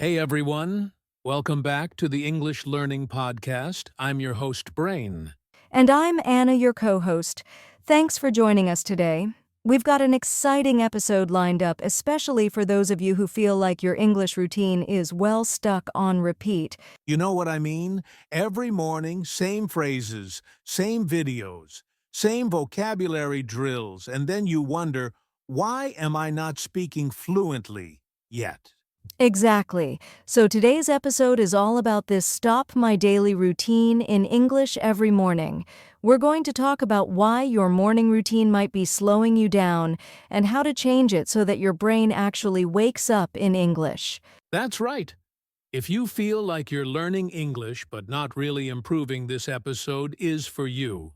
Hey everyone, welcome back to the English Learning Podcast. I'm your host, Brain. And I'm Anna, your co-host. Thanks for joining us today. We've got an exciting episode lined up, especially for those of you who feel like your English routine is well stuck on repeat. You know what I mean? Every morning, same phrases, same videos, same vocabulary drills, and then you wonder, why am I not speaking fluently yet? Exactly. So today's episode is all about this Stop My Daily Routine in English every morning. We're going to talk about why your morning routine might be slowing you down and how to change it so that your brain actually wakes up in English. That's right. If you feel like you're learning English but not really improving, this episode is for you.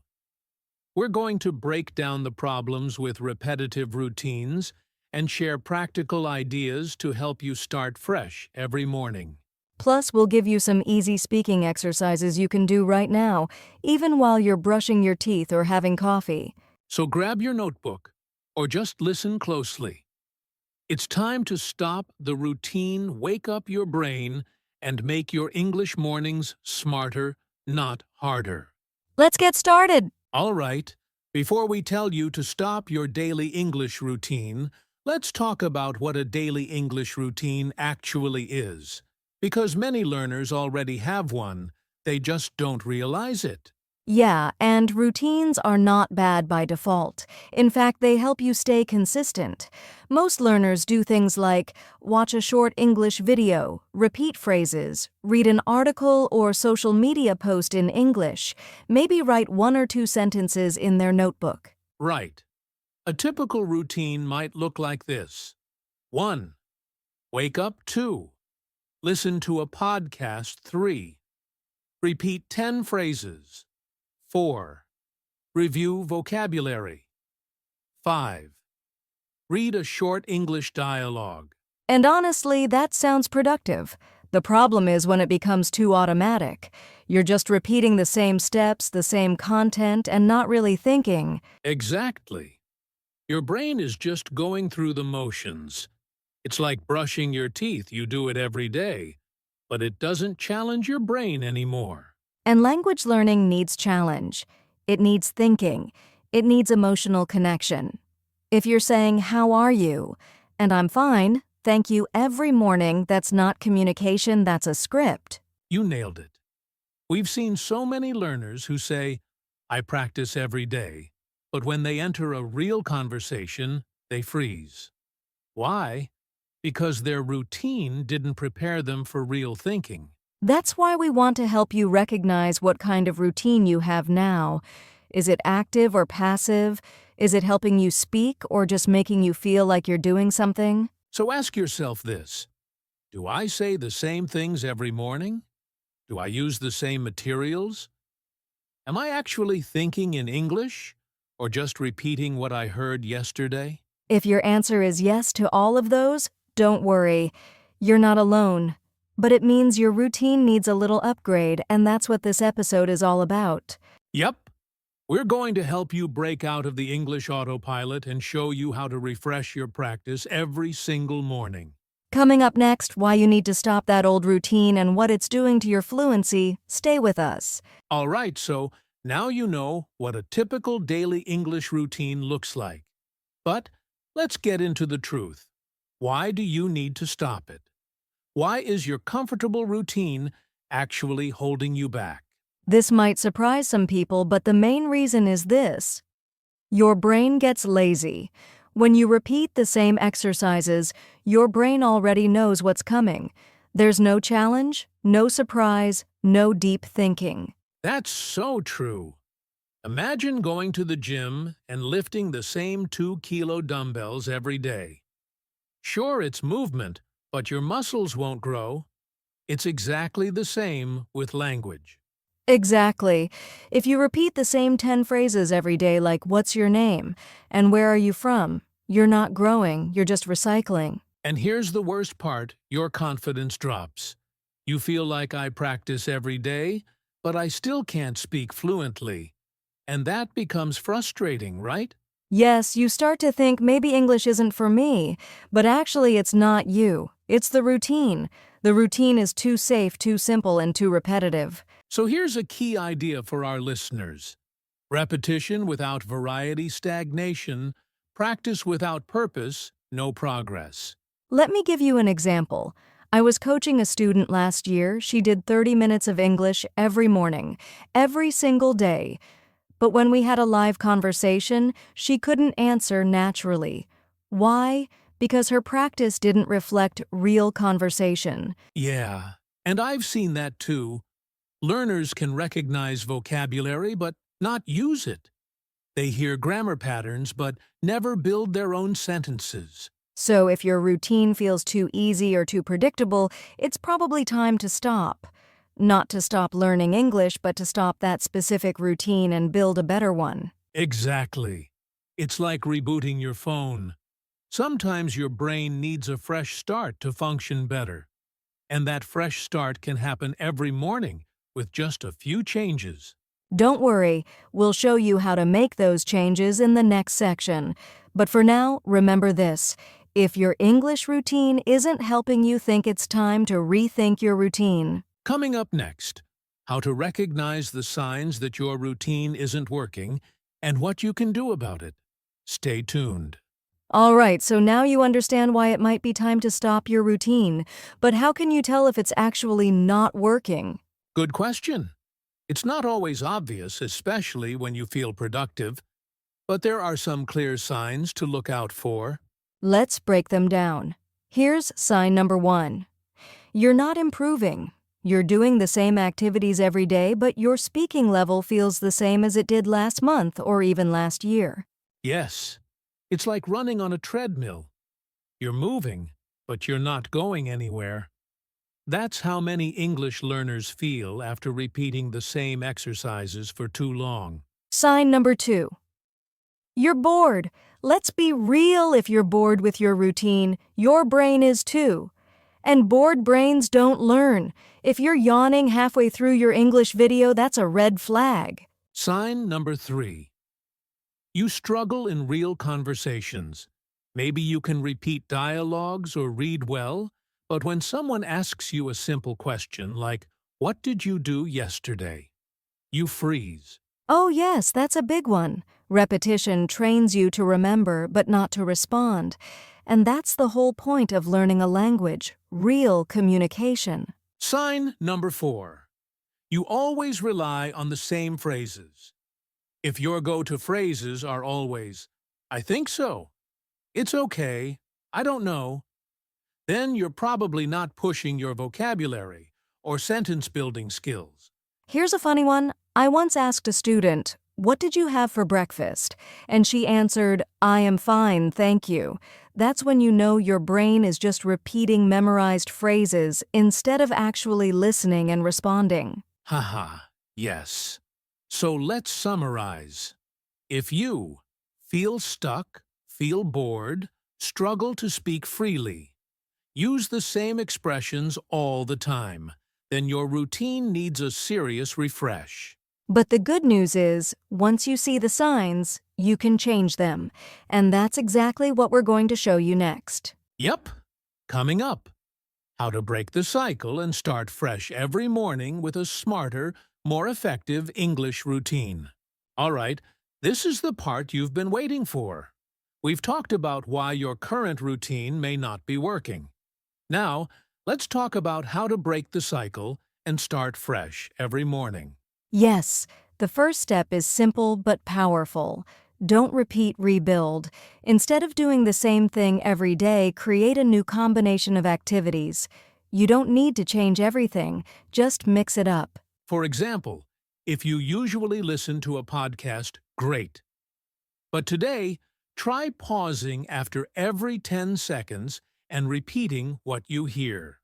We're going to break down the problems with repetitive routines and share practical ideas to help you start fresh every morning. Plus, we'll give you some easy speaking exercises you can do right now, even while you're brushing your teeth or having coffee. So grab your notebook or just listen closely. It's time to stop the routine, wake up your brain, and make your English mornings smarter, not harder. Let's get started! All right, before we tell you to stop your daily English routine, let's talk about what a daily English routine actually is. Because many learners already have one, they just don't realize it. Yeah, and routines are not bad by default. In fact, they help you stay consistent. Most learners do things like watch a short English video, repeat phrases, read an article or social media post in English, maybe write 1 or 2 sentences in their notebook. Right. A typical routine might look like this. 1. Wake up. 2. Listen to a podcast. 3. Repeat 10 phrases. 4. Review vocabulary. 5. Read a short English dialogue. And honestly, that sounds productive. The problem is when it becomes too automatic. You're just repeating the same steps, the same content, and not really thinking. Exactly. Your brain is just going through the motions. It's like brushing your teeth. You do it every day, but it doesn't challenge your brain anymore. And language learning needs challenge. It needs thinking. It needs emotional connection. If you're saying, "How are you?" and "I'm fine, thank you" every morning, that's not communication, that's a script. You nailed it. We've seen so many learners who say, "I practice every day," but when they enter a real conversation, they freeze. Why? Because their routine didn't prepare them for real thinking. That's why we want to help you recognize what kind of routine you have now. Is it active or passive? Is it helping you speak or just making you feel like you're doing something? So ask yourself this. Do I say the same things every morning? Do I use the same materials? Am I actually thinking in English or just repeating what I heard yesterday? If your answer is yes to all of those, don't worry. You're not alone. But it means your routine needs a little upgrade, and that's what this episode is all about. Yep. We're going to help you break out of the English autopilot and show you how to refresh your practice every single morning. Coming up next, why you need to stop that old routine and what it's doing to your fluency. Stay with us. All right, so now you know what a typical daily English routine looks like. But let's get into the truth. Why do you need to stop it? Why is your comfortable routine actually holding you back? This might surprise some people, but the main reason is this. Your brain gets lazy. When you repeat the same exercises, your brain already knows what's coming. There's no challenge, no surprise, no deep thinking. That's so true. Imagine going to the gym and lifting the same 2-kilo dumbbells every day. Sure, it's movement, but your muscles won't grow. It's exactly the same with language. Exactly. If you repeat the same 10 phrases every day like "What's your name?" and "Where are you from?" you're not growing, you're just recycling. And here's the worst part, your confidence drops. You feel like I practice every day, but I still can't speak fluently. And that becomes frustrating, right? Yes, you start to think maybe English isn't for me, but actually it's not you. It's the routine. The routine is too safe, too simple, and too repetitive. So here's a key idea for our listeners. Repetition without variety, stagnation. Practice without purpose, no progress. Let me give you an example. I was coaching a student last year. She did 30 minutes of English every morning, every single day. But when we had a live conversation, she couldn't answer naturally. Why? Because her practice didn't reflect real conversation. Yeah, and I've seen that too. Learners can recognize vocabulary but not use it. They hear grammar patterns but never build their own sentences. So if your routine feels too easy or too predictable, it's probably time to stop. Not to stop learning English, but to stop that specific routine and build a better one. Exactly. It's like rebooting your phone. Sometimes your brain needs a fresh start to function better. And that fresh start can happen every morning with just a few changes. Don't worry, we'll show you how to make those changes in the next section. But for now, remember this. If your English routine isn't helping you, think it's time to rethink your routine. Coming up next, how to recognize the signs that your routine isn't working and what you can do about it. Stay tuned. All right, so now you understand why it might be time to stop your routine. But how can you tell if it's actually not working? Good question. It's not always obvious, especially when you feel productive, but there are some clear signs to look out for. Let's break them down. Here's sign number 1. You're not improving. You're doing the same activities every day, but your speaking level feels the same as it did last month or even last year. Yes, it's like running on a treadmill. You're moving, but you're not going anywhere. That's how many English learners feel after repeating the same exercises for too long. Sign number 2. You're bored. Let's be real, if you're bored with your routine, your brain is too. And bored brains don't learn. If you're yawning halfway through your English video, that's a red flag. Sign number 3. You struggle in real conversations. Maybe you can repeat dialogues or read well, but when someone asks you a simple question like, "What did you do yesterday?" you freeze. Oh yes, that's a big one. Repetition trains you to remember but not to respond. And that's the whole point of learning a language, real communication. Sign number 4. You always rely on the same phrases. If your go-to phrases are always, "I think so," "It's okay," "I don't know," then you're probably not pushing your vocabulary or sentence-building skills. Here's a funny one. I once asked a student, "What did you have for breakfast?" And she answered, "I am fine, thank you." That's when you know your brain is just repeating memorized phrases instead of actually listening and responding. Haha, yes. So let's summarize. If you feel stuck, feel bored, struggle to speak freely, use the same expressions all the time, then your routine needs a serious refresh. But the good news is, once you see the signs, you can change them. And that's exactly what we're going to show you next. Yep, coming up. How to break the cycle and start fresh every morning with a smarter, more effective English routine. All right, this is the part you've been waiting for. We've talked about why your current routine may not be working. Now, let's talk about how to break the cycle and start fresh every morning. Yes, the first step is simple but powerful. Don't repeat, rebuild. Instead of doing the same thing every day, create a new combination of activities. You don't need to change everything, just mix it up. For example, if you usually listen to a podcast, great. But today, try pausing after every 10 seconds and repeating what you hear.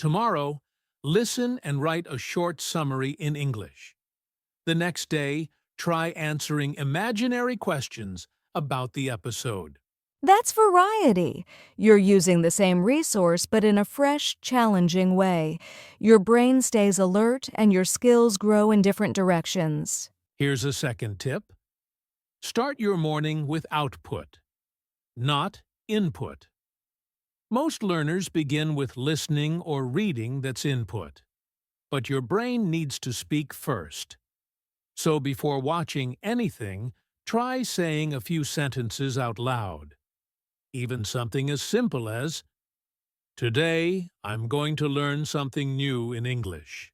Tomorrow, listen and write a short summary in English. The next day, try answering imaginary questions about the episode. That's variety. You're using the same resource but in a fresh, challenging way. Your brain stays alert and your skills grow in different directions. Here's a second tip. Start your morning with output, not input. Most learners begin with listening or reading that's input, but your brain needs to speak first. So before watching anything, try saying a few sentences out loud. Even something as simple as, "Today, I'm going to learn something new in English.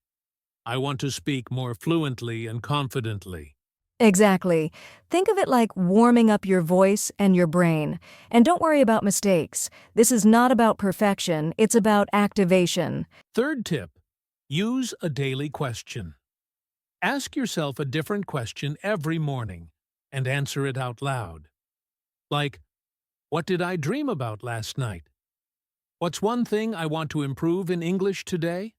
I want to speak more fluently and confidently." Exactly. Think of it like warming up your voice and your brain. And don't worry about mistakes. This is not about perfection, it's about activation. Third tip, use a daily question. Ask yourself a different question every morning and answer it out loud. Like, what did I dream about last night? What's one thing I want to improve in English today?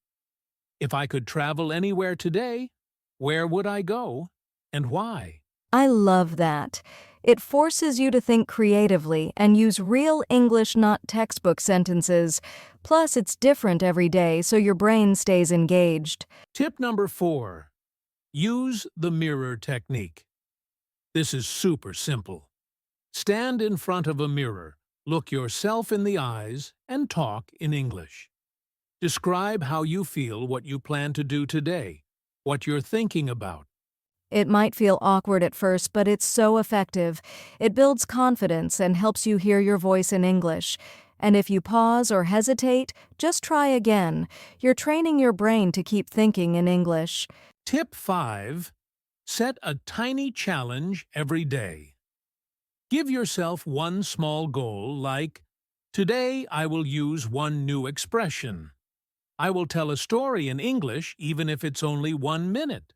If I could travel anywhere today, where would I go and why? I love that. It forces you to think creatively and use real English, not textbook sentences. Plus, it's different every day, so your brain stays engaged. Tip number 4. Use the mirror technique. This is super simple. Stand in front of a mirror, look yourself in the eyes, and talk in English. Describe how you feel, what you plan to do today, what you're thinking about. It might feel awkward at first, but it's so effective. It builds confidence and helps you hear your voice in English. And if you pause or hesitate, just try again. You're training your brain to keep thinking in English. Tip 5. Set a tiny challenge every day. Give yourself one small goal like, today I will use one new expression. I will tell a story in English even if it's only 1 minute.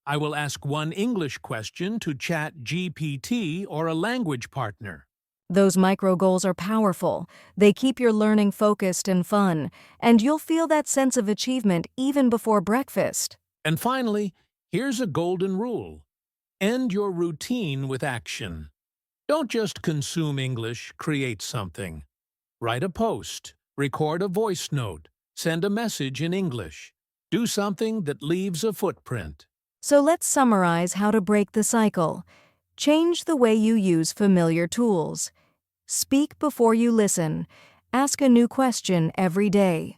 I will ask one English question to ChatGPT or a language partner. Those micro goals are powerful. They keep your learning focused and fun, and you'll feel that sense of achievement even before breakfast. And finally, here's a golden rule. End your routine with action. Don't just consume English, create something. Write a post, record a voice note, send a message in English. Do something that leaves a footprint. So let's summarize how to break the cycle. Change the way you use familiar tools. Speak before you listen. Ask a new question every day.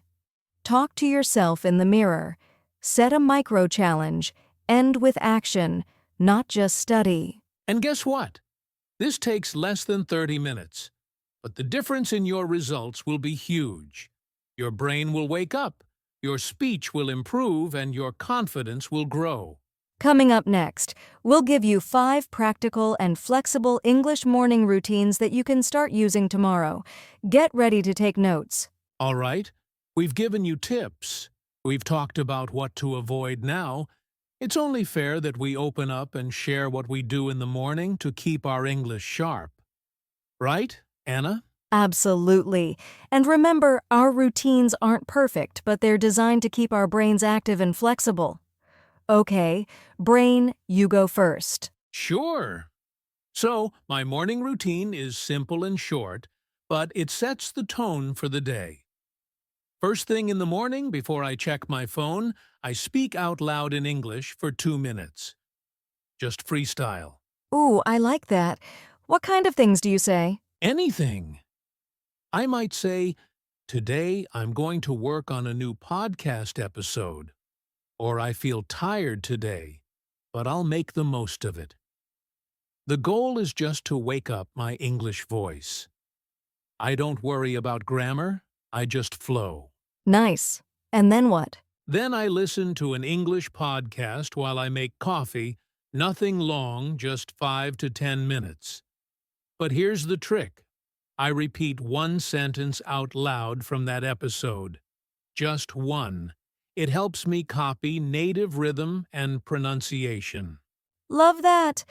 Talk to yourself in the mirror. Set a micro challenge. End with action, not just study. And guess what? This takes less than 30 minutes, but the difference in your results will be huge. Your brain will wake up, your speech will improve, and your confidence will grow. Coming up next, we'll give you 5 practical and flexible English morning routines that you can start using tomorrow. Get ready to take notes. All right, we've given you tips. We've talked about what to avoid now. It's only fair that we open up and share what we do in the morning to keep our English sharp. Right, Anna? Absolutely. And remember, our routines aren't perfect, but they're designed to keep our brains active and flexible. Okay, brain, you go first. Sure. So, my morning routine is simple and short, but it sets the tone for the day. First thing in the morning, before I check my phone, I speak out loud in English for 2 minutes. Just freestyle. Ooh, I like that. What kind of things do you say? Anything. I might say, today I'm going to work on a new podcast episode. Or I feel tired today, but I'll make the most of it. The goal is just to wake up my English voice. I don't worry about grammar, I just flow. Nice. And then what? Then I listen to an English podcast while I make coffee, nothing long, just 5 to 10 minutes. But here's the trick. I repeat one sentence out loud from that episode. Just one. It helps me copy native rhythm and pronunciation. Love that.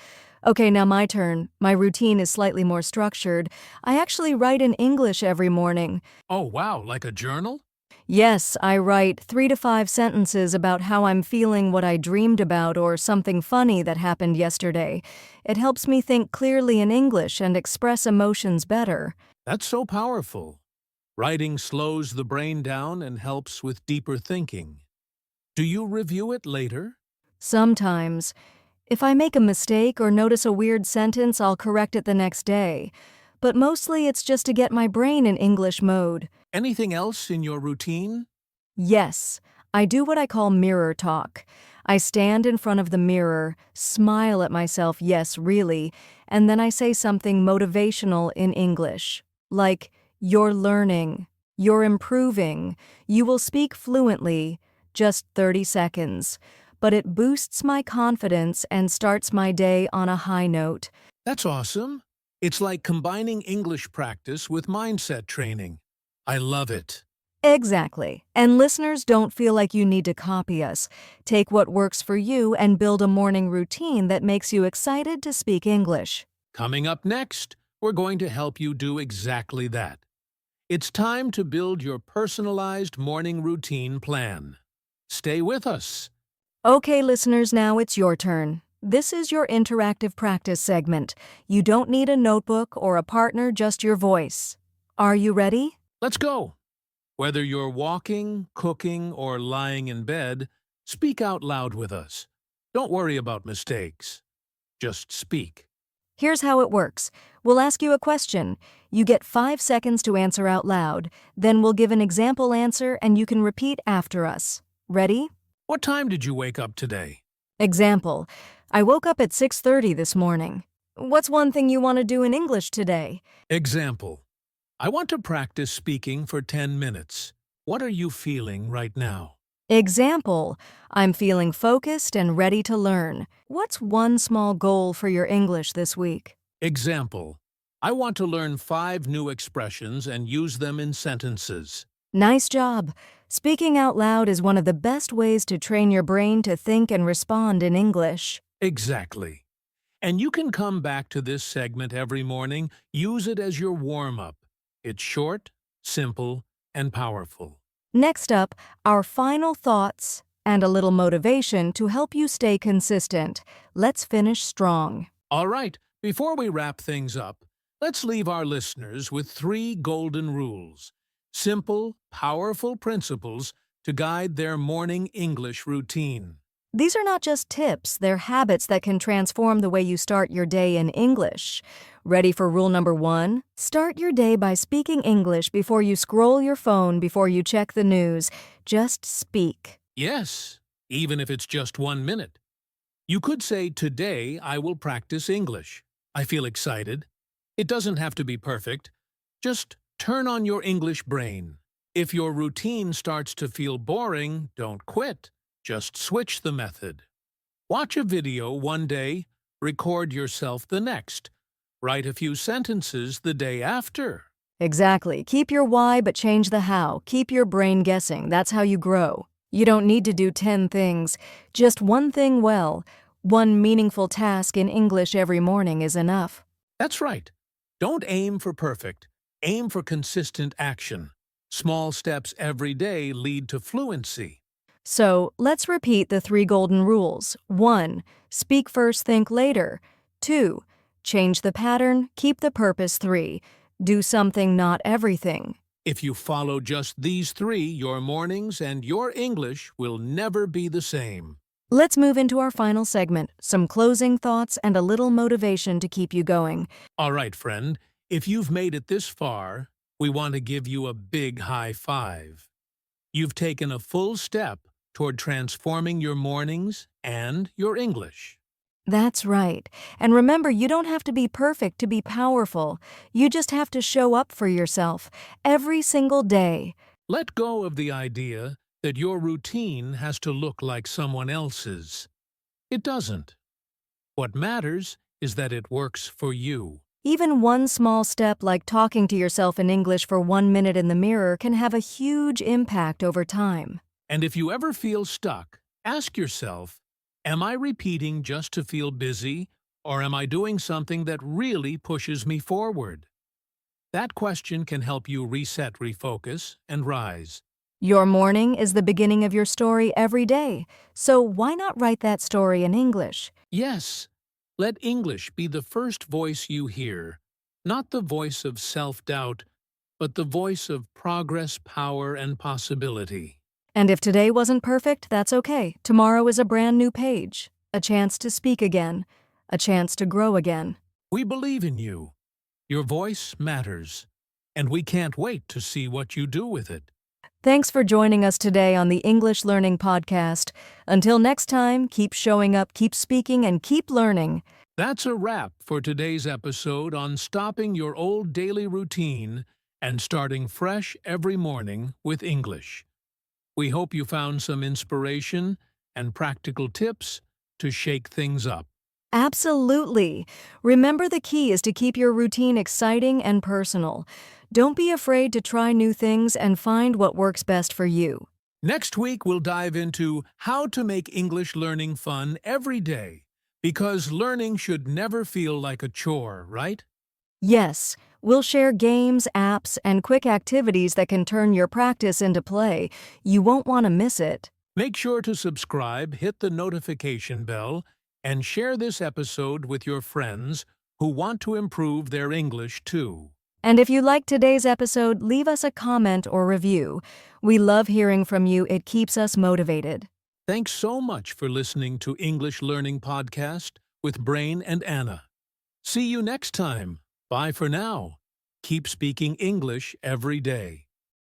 Okay, now my turn. My routine is slightly more structured. I actually write in English every morning. Oh, wow, like a journal? Yes, I write 3 to 5 sentences about how I'm feeling, what I dreamed about, or something funny that happened yesterday. It helps me think clearly in English and express emotions better. That's so powerful. Writing slows the brain down and helps with deeper thinking. Do you review it later? Sometimes. If I make a mistake or notice a weird sentence, I'll correct it the next day. but mostly it's just to get my brain in English mode. Anything else in your routine? Yes, I do what I call mirror talk. I stand in front of the mirror, smile at myself, yes, really, and then I say something motivational in English. Like, you're learning, you're improving, you will speak fluently, just 30 seconds. But it boosts my confidence and starts my day on a high note. That's awesome. It's like combining English practice with mindset training. I love it. Exactly. And listeners, don't feel like you need to copy us. Take what works for you and build a morning routine that makes you excited to speak English. Coming up next, we're going to help you do exactly that. It's time to build your personalized morning routine plan. Stay with us. Okay, listeners, now it's your turn. This is your interactive practice segment. You don't need a notebook or a partner, just your voice. Are you ready? Let's go. Whether you're walking, cooking, or lying in bed, speak out loud with us. Don't worry about mistakes. Just speak. Here's how it works. We'll ask you a question. You get 5 seconds to answer out loud. Then we'll give an example answer and you can repeat after us. Ready? What time did you wake up today? Example. I woke up at 6:30 this morning. What's one thing you want to do in English today? Example. I want to practice speaking for 10 minutes. What are you feeling right now? Example. I'm feeling focused and ready to learn. What's one small goal for your English this week? Example. I want to learn 5 new expressions and use them in sentences. Nice job. Speaking out loud is one of the best ways to train your brain to think and respond in English. Exactly. And you can come back to this segment every morning. Use it as your warm-up. It's short, simple, and powerful. Next up, our final thoughts and a little motivation to help you stay consistent. Let's finish strong. All right, before we wrap things up, let's leave our listeners with 3 golden rules. Simple, powerful principles to guide their morning English routine. These are not just tips, they're habits that can transform the way you start your day in English. Ready for rule number 1? Start your day by speaking English before you scroll your phone, before you check the news. Just speak. Yes, even if it's just 1 minute. You could say, today I will practice English. I feel excited. It doesn't have to be perfect. Just turn on your English brain. If your routine starts to feel boring, don't quit. Just switch the method. Watch a video one day, record yourself the next. Write a few sentences the day after. Exactly. Keep your why, but change the how. Keep your brain guessing. That's how you grow. You don't need to do 10 things. Just one thing well. One meaningful task in English every morning is enough. That's right. Don't aim for perfect. Aim for consistent action. Small steps every day lead to fluency. So, let's repeat the 3 golden rules. 1. Speak first, think later. 2. Change the pattern, keep the purpose. 3. Do something, not everything. If you follow just these 3, your mornings and your English will never be the same. Let's move into our final segment, some closing thoughts and a little motivation to keep you going. All right, friend, if you've made it this far, we want to give you a big high five. You've taken a full step toward transforming your mornings and your English. That's right. And remember, you don't have to be perfect to be powerful. You just have to show up for yourself every single day. Let go of the idea that your routine has to look like someone else's. It doesn't. What matters is that it works for you. Even one small step like talking to yourself in English for 1 minute in the mirror can have a huge impact over time. And if you ever feel stuck, ask yourself, am I repeating just to feel busy, or am I doing something that really pushes me forward? That question can help you reset, refocus, and rise. Your morning is the beginning of your story every day, so why not write that story in English? Yes, let English be the first voice you hear, not the voice of self-doubt, but the voice of progress, power, and possibility. And if today wasn't perfect, that's okay. Tomorrow is a brand new page, a chance to speak again, a chance to grow again. We believe in you. Your voice matters, and we can't wait to see what you do with it. Thanks for joining us today on the English Learning Podcast. Until next time, keep showing up, keep speaking, and keep learning. That's a wrap for today's episode on stopping your old daily routine and starting fresh every morning with English. We hope you found some inspiration and practical tips to shake things up. Absolutely. Remember, the key is to keep your routine exciting and personal. Don't be afraid to try new things and find what works best for you. Next week, we'll dive into how to make English learning fun every day, because learning should never feel like a chore, right? Yes, we'll share games, apps, and quick activities that can turn your practice into play. You won't want to miss it. Make sure to subscribe, hit the notification bell, and share this episode with your friends who want to improve their English too. And if you liked today's episode, leave us a comment or review. We love hearing from you. It keeps us motivated. Thanks so much for listening to English Learning Podcast with Brain and Anna. See you next time. Bye for now. Keep speaking English every day.